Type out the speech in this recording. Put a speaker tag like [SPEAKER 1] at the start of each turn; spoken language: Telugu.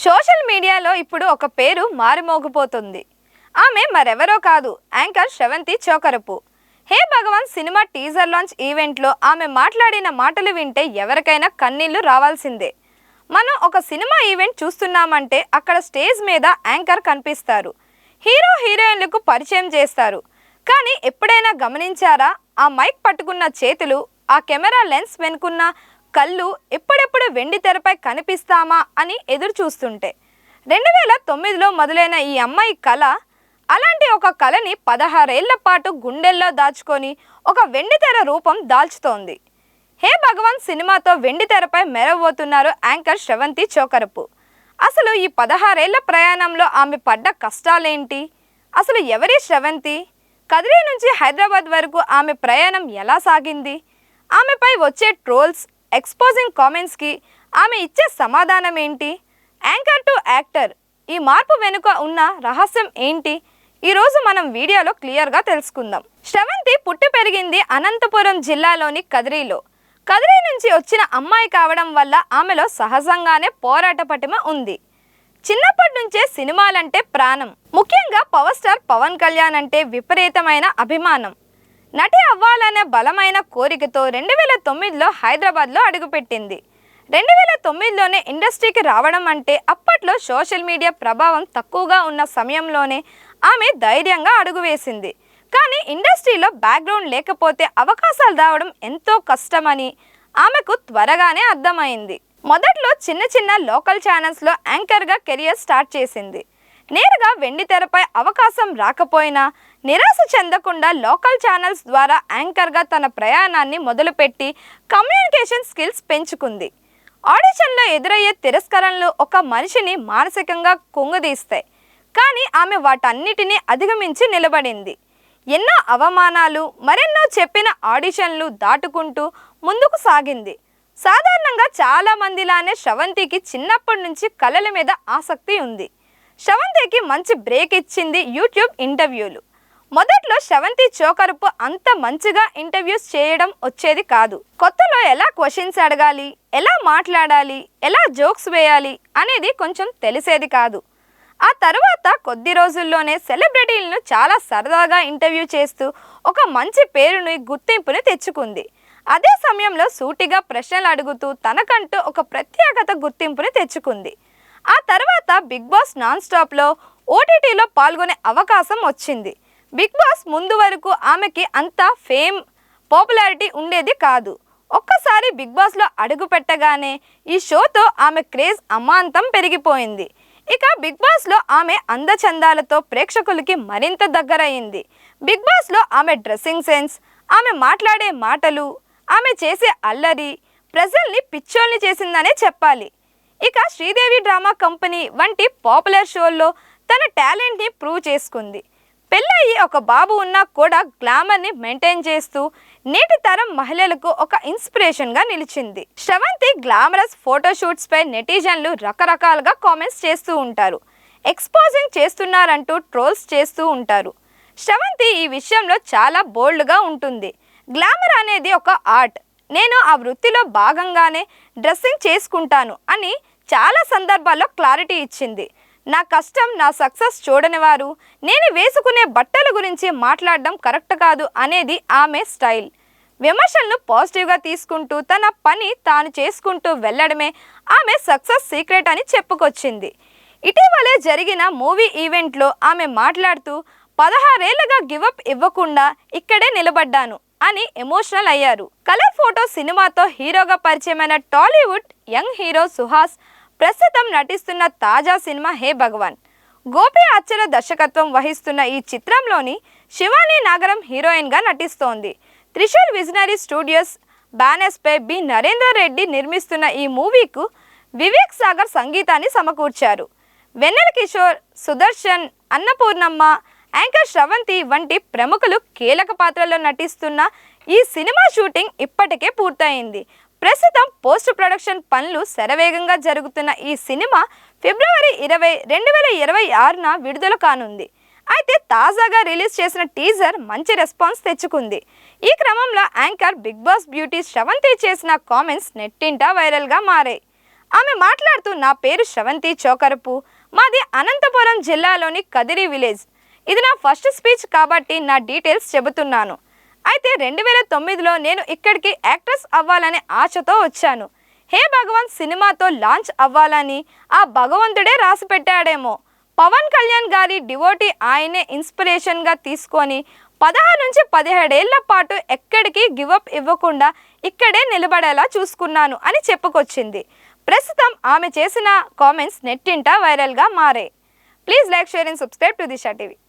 [SPEAKER 1] సోషల్ మీడియాలో ఇప్పుడు ఒక పేరు మారుమోగిపోతుంది. ఆమె మరెవరో కాదు, యాంకర్ శ్రవంతి చోకరపు. హే భగవాన్ సినిమా టీజర్ లాంచ్ ఈవెంట్లో ఆమె మాట్లాడిన మాటలు వింటే ఎవరికైనా కన్నీళ్లు రావాల్సిందే. మనం ఒక సినిమా ఈవెంట్ చూస్తున్నామంటే అక్కడ స్టేజ్ మీద యాంకర్ కనిపిస్తారు, హీరో హీరోయిన్లకు పరిచయం చేస్తారు. కానీ ఎప్పుడైనా గమనించారా, ఆ మైక్ పట్టుకున్న చేతులు, ఆ కెమెరా లెన్స్ వెనుకున్న కళ్ళు ఎప్పుడెప్పుడు వెండి తెరపై కనిపిస్తామా అని ఎదురు చూస్తుంటే 2009లో మొదలైన ఈ అమ్మాయి కళ అలాంటి ఒక కళని 16 ఏళ్ల పాటు గుండెల్లో దాచుకొని ఒక వెండి తెర రూపం దాల్చుతోంది. హే భగవాన్ సినిమాతో వెండి తెరపై మెరవబోతున్నారు యాంకర్ శ్రవంతి చోకరపు. అసలు ఈ 16 ఏళ్ల ప్రయాణంలో ఆమె పడ్డ కష్టాలేంటి? అసలు ఎవరి శ్రవంతి? కదిరి నుంచి హైదరాబాద్ వరకు ఆమె ప్రయాణం ఎలా సాగింది? ఆమెపై వచ్చే ట్రోల్స్, ఎక్స్పోజింగ్ కామెంట్స్కి ఆమె ఇచ్చే సమాధానం ఏంటి? యాంకర్ టు యాక్టర్, ఈ మార్పు వెనుక ఉన్న రహస్యం ఏంటి? ఈరోజు మనం వీడియోలో క్లియర్గా తెలుసుకుందాం. శ్రవంతి పుట్టి పెరిగింది అనంతపురం జిల్లాలోని కదిరిలో. కదిరి నుంచి వచ్చిన అమ్మాయి కావడం వల్ల ఆమెలో సహజంగానే పోరాట పటిమ ఉంది. చిన్నప్పటి నుంచే సినిమాలంటే ప్రాణం. ముఖ్యంగా పవర్ స్టార్ పవన్ కళ్యాణ్ అంటే విపరీతమైన అభిమానం. నటి అవ్వాలనే బలమైన కోరికతో 2009లో హైదరాబాద్లో అడుగుపెట్టింది. 2009లోనే ఇండస్ట్రీకి రావడం అంటే అప్పట్లో సోషల్ మీడియా ప్రభావం తక్కువగా ఉన్న సమయంలోనే ఆమె ధైర్యంగా అడుగువేసింది. కానీ ఇండస్ట్రీలో బ్యాక్గ్రౌండ్ లేకపోతే అవకాశాలు రావడం ఎంతో కష్టమని ఆమెకు త్వరగానే అర్థమైంది. మొదట్లో చిన్న చిన్న లోకల్ ఛానల్స్లో యాంకర్గా కెరియర్ స్టార్ట్ చేసింది. నేరుగా వెండి తెరపై అవకాశం రాకపోయినా నిరాశ చెందకుండా లోకల్ ఛానల్స్ ద్వారా యాంకర్గా తన ప్రయాణాన్ని మొదలుపెట్టి కమ్యూనికేషన్ స్కిల్స్ పెంచుకుంది. ఆడిషన్లో ఎదురయ్యే తిరస్కరణలు ఒక మనిషిని మానసికంగా కుంగదీస్తాయి. కానీ ఆమె వాటన్నిటినీ అధిగమించి నిలబడింది. ఎన్నో అవమానాలు, మరెన్నో చెప్పిన ఆడిషన్లు దాటుకుంటూ ముందుకు సాగింది. సాధారణంగా చాలామందిలానే శ్రవంతికి చిన్నప్పటి నుంచి కళల మీద ఆసక్తి ఉంది. శ్రవంతికి మంచి బ్రేక్ ఇచ్చింది యూట్యూబ్ ఇంటర్వ్యూలు. మొదట్లో శ్రవంతి చోకరపు అంత మంచిగా ఇంటర్వ్యూస్ చేయడం వచ్చేది కాదు. కొత్తలో ఎలా క్వశ్చన్స్ అడగాలి, ఎలా మాట్లాడాలి, ఎలా జోక్స్ వేయాలి అనేది కొంచెం తెలిసేది కాదు. ఆ తర్వాత కొద్ది రోజుల్లోనే సెలబ్రిటీలను చాలా సరదాగా ఇంటర్వ్యూ చేస్తూ ఒక మంచి పేరుని, గుర్తింపుని తెచ్చుకుంది. అదే సమయంలో సూటిగా ప్రశ్నలు అడుగుతూ తనకంటూ ఒక ప్రత్యేకత, గుర్తింపుని తెచ్చుకుంది. ఆ తర్వాత బిగ్ బాస్ నాన్ స్టాప్లో ఓటీటీలో పాల్గొనే అవకాశం వచ్చింది. బిగ్ బాస్ ముందు వరకు ఆమెకి అంత ఫేమ్, పాపులారిటీ ఉండేది కాదు. ఒక్కసారి బిగ్ బాస్లో అడుగు పెట్టగానే ఈ షోతో ఆమె క్రేజ్ అమాంతం పెరిగిపోయింది. ఇక బిగ్ బాస్లో ఆమె అందచందాలతో ప్రేక్షకులకి మరింత దగ్గరయ్యింది. బిగ్ బాస్లో ఆమె డ్రెస్సింగ్ సెన్స్, ఆమె మాట్లాడే మాటలు, ఆమె చేసే అల్లరి ప్రజల్ని పిచ్చోల్ని చేసిందనే చెప్పాలి. ఇక శ్రీదేవి డ్రామా కంపెనీ వంటి పాపులర్ షోల్లో తన టాలెంట్ని ప్రూవ్ చేసుకుంది. పెళ్ళయి ఒక బాబు ఉన్నా కూడా గ్లామర్ని మెయింటైన్ చేస్తూ నేటి తరం మహిళలకు ఒక ఇన్స్పిరేషన్గా నిలిచింది. శ్రవంతి గ్లామరస్ ఫోటోషూట్స్పై నెటిజన్లు రకరకాలుగా కామెంట్స్ చేస్తూ ఉంటారు. ఎక్స్పోజింగ్ చేస్తున్నారంటూ ట్రోల్స్ చేస్తూ ఉంటారు. శ్రవంతి ఈ విషయంలో చాలా బోల్డ్గా ఉంటుంది. గ్లామర్ అనేది ఒక ఆర్ట్, నేను ఆ వృత్తిలో భాగంగానే డ్రెస్సింగ్ చేసుకుంటాను అని చాలా సందర్భాల్లో క్లారిటీ ఇచ్చింది. నా కష్టం, నా సక్సెస్ చూడని వారు నేను వేసుకునే బట్టల గురించి మాట్లాడడం కరెక్ట్ కాదు అనేది ఆమె స్టైల్. విమర్శలను పాజిటివ్గా తీసుకుంటూ తన పని తాను చేసుకుంటూ వెళ్ళడమే ఆమె సక్సెస్ సీక్రెట్ అని చెప్పుకొచ్చింది. ఇటీవలే జరిగిన మూవీ ఈవెంట్లో ఆమె మాట్లాడుతూ 16 ఏళ్లుగా గివప్ ఇవ్వకుండా ఇక్కడే నిలబడ్డాను అని ఎమోషనల్ అయ్యారు. కలర్ ఫోటో సినిమాతో హీరోగా పరిచయమైన టాలీవుడ్ యంగ్ హీరో సుహాస్ ప్రస్తుతం నటిస్తున్న తాజా సినిమా హే భగవాన్. గోపి అచ్చల దర్శకత్వం వహిస్తున్న ఈ చిత్రంలోని శివాని నాగరం హీరోయిన్గా నటిస్తోంది. త్రిశూల్ విజనరీ స్టూడియోస్ బ్యానర్స్పై బి నరేందర్ రెడ్డి నిర్మిస్తున్న ఈ మూవీకు వివేక్ సాగర్ సంగీతాన్ని సమకూర్చారు. వెన్నెల కిషోర్, సుదర్శన్, అన్నపూర్ణమ్మ, యాంకర్ శ్రవంతి వంటి ప్రముఖులు కీలక పాత్రల్లో నటిస్తున్న ఈ సినిమా షూటింగ్ ఇప్పటికే పూర్తయింది. ప్రస్తుతం పోస్ట్ ప్రొడక్షన్ పనులు శరవేగంగా జరుగుతున్న ఈ సినిమా ఫిబ్రవరి 20, 2026న విడుదల కానుంది. అయితే తాజాగా రిలీజ్ చేసిన టీజర్ మంచి రెస్పాన్స్ తెచ్చుకుంది. ఈ క్రమంలో anchor big boss beauty Sravanthi చేసిన కామెంట్స్ నెట్టింట వైరల్గా మారాయి. ఆమె మాట్లాడుతూ, నా పేరు శ్రవంతి చోకరపు, మాది అనంతపురం జిల్లాలోని కదిరి విలేజ్. ఇది నా ఫస్ట్ స్పీచ్ కాబట్టి నా డీటెయిల్స్ చెబుతున్నాను. అయితే 2009లో నేను ఇక్కడికి యాక్ట్రెస్ అవ్వాలనే ఆశతో వచ్చాను. హే భగవాన్ సినిమాతో లాంచ్ అవ్వాలని ఆ భగవంతుడే రాసి పెట్టాడేమో. పవన్ కళ్యాణ్ గారి డివోటీ ఆయనే ఇన్స్పిరేషన్గా తీసుకొని 16 నుంచి 17 ఏళ్ల పాటు ఎక్కడికి గివప్ ఇవ్వకుండా ఇక్కడే నిలబడేలా చూసుకున్నాను అని చెప్పుకొచ్చింది. ప్రస్తుతం ఆమె చేసిన కామెంట్స్ నెట్టింట వైరల్గా మారాయి. Please like, share and subscribe to Disha TV.